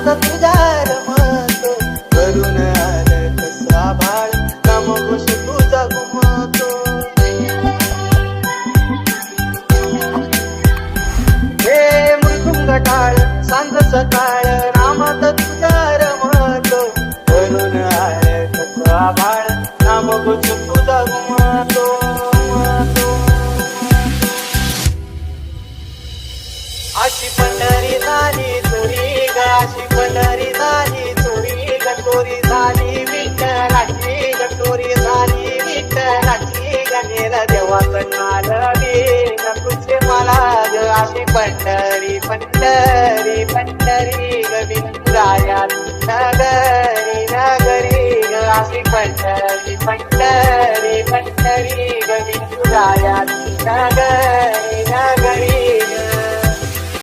नामात तुझ्या रमतो, वरून आलं कसं आभाळ नामघोष तुझा घुमतो. हे मृदुंग टाळ सांज सकाळ नामात तुझ्या रमतो, वरून आलं कसं आभाळ नामघोष तुझा घुमतो. अशी पंढरी झाली चोरी ग, अशी पंढरी झाली चोरी ग, चोरी झाली विठ्ठलाची ग, चोरी झाली विठ्ठलाची ग, गेला देवाचं नारळी ग तुझे मला ग. अशी पंढरी पंढरी पंढरी ग विठुराया नगरी नगरी ग, अशी पंढरी पंढरी पंढरी ग विठुराया नगरी नगरी.